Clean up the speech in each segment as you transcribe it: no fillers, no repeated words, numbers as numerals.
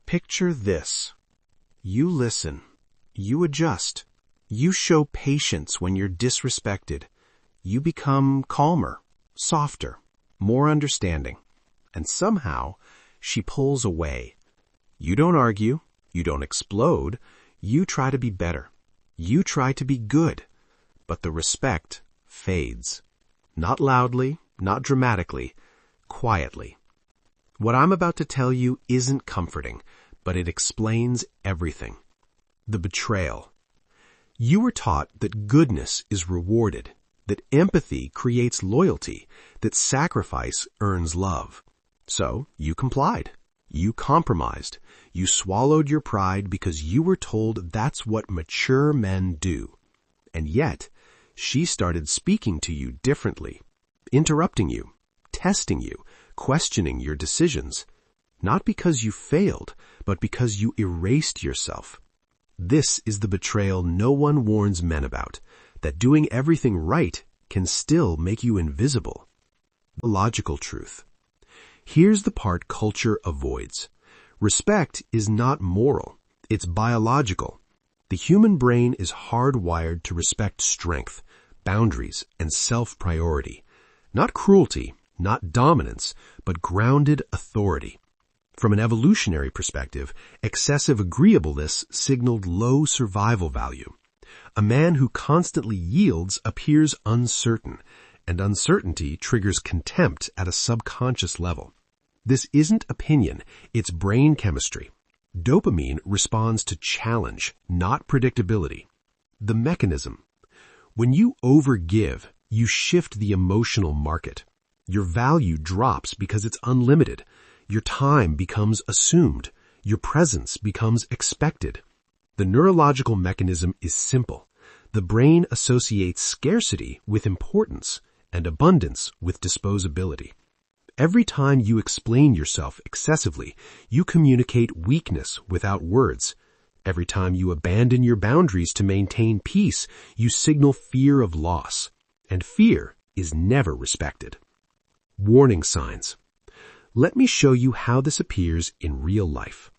Picture this. You listen. You adjust. You show patience when you're disrespected. You become calmer, softer, more understanding. And somehow, she pulls away. You don't argue. You don't explode. You try to be better. You try to be good. But the respect fades. Not loudly, not dramatically, quietly. What I'm about to tell you isn't comforting, but it explains everything. The betrayal. You were taught that goodness is rewarded, that empathy creates loyalty, that sacrifice earns love. So you complied. You compromised. You swallowed your pride because you were told that's what mature men do. And yet, she started speaking to you differently, interrupting you, testing you, questioning your decisions, not because you failed, but because you erased yourself. This is the betrayal no one warns men about, that doing everything right can still make you invisible. A logical truth. Here's the part culture avoids. Respect is not moral, it's biological. The human brain is hardwired to respect strength, boundaries, and self-priority. Not cruelty, not dominance, but grounded authority. From an evolutionary perspective, excessive agreeableness signaled low survival value. A man who constantly yields appears uncertain, and uncertainty triggers contempt at a subconscious level. This isn't opinion, it's brain chemistry. Dopamine responds to challenge, not predictability. The mechanism. When you overgive, you shift the emotional market. Your value drops because it's unlimited. Your time becomes assumed. Your presence becomes expected. The neurological mechanism is simple. The brain associates scarcity with importance and abundance with disposability. Every time you explain yourself excessively, you communicate weakness without words. Every time you abandon your boundaries to maintain peace, you signal fear of loss. And fear is never respected. Warning signs. Let me show you how this appears in real life.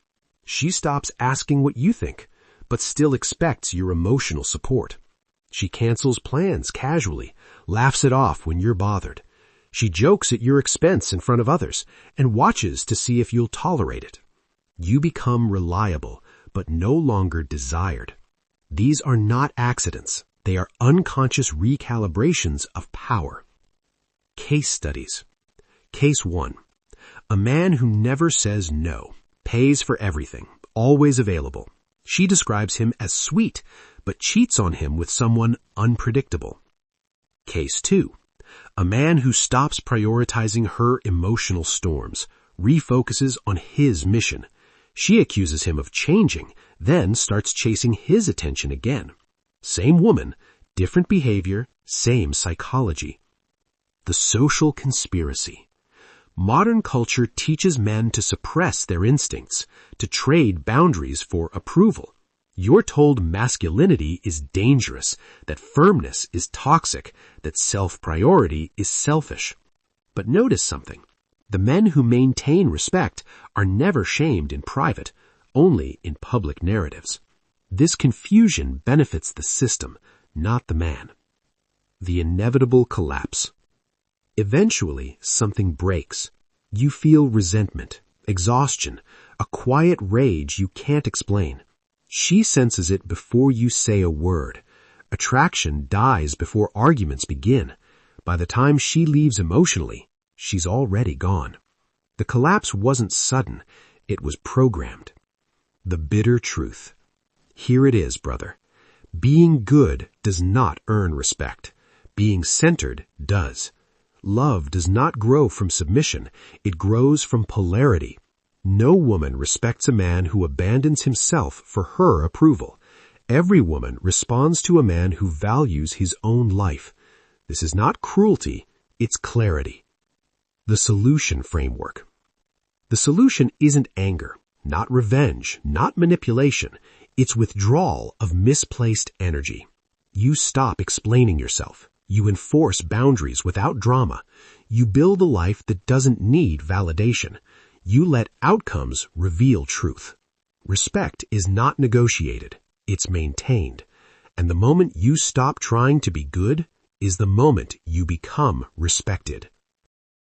She stops asking what you think, but still expects your emotional support. She cancels plans casually, laughs it off when you're bothered. She jokes at your expense in front of others and watches to see if you'll tolerate it. You become reliable, but no longer desired. These are not accidents. They are unconscious recalibrations of power. Case studies. Case 1. A man who never says no, pays for everything, always available. She describes him as sweet, but cheats on him with someone unpredictable. Case 2. A man who stops prioritizing her emotional storms, refocuses on his mission. She accuses him of changing, then starts chasing his attention again. Same woman, different behavior, same psychology. The social conspiracy. Modern culture teaches men to suppress their instincts, to trade boundaries for approval. You're told masculinity is dangerous, that firmness is toxic, that self-priority is selfish. But notice something. The men who maintain respect are never shamed in private, only in public narratives. This confusion benefits the system, not the man. The inevitable collapse. Eventually, something breaks. You feel resentment, exhaustion, a quiet rage you can't explain. She senses it before you say a word. Attraction dies before arguments begin. By the time she leaves emotionally, she's already gone. The collapse wasn't sudden, it was programmed. The bitter truth. Here it is, brother. Being good does not earn respect. Being centered does. Love does not grow from submission, it grows from polarity. No woman respects a man who abandons himself for her approval. Every woman responds to a man who values his own life. This is not cruelty, it's clarity. The solution framework. The solution isn't anger, not revenge, not manipulation. It's withdrawal of misplaced energy. You stop explaining yourself. You enforce boundaries without drama. You build a life that doesn't need validation. You let outcomes reveal truth. Respect is not negotiated, it's maintained. And the moment you stop trying to be good is the moment you become respected.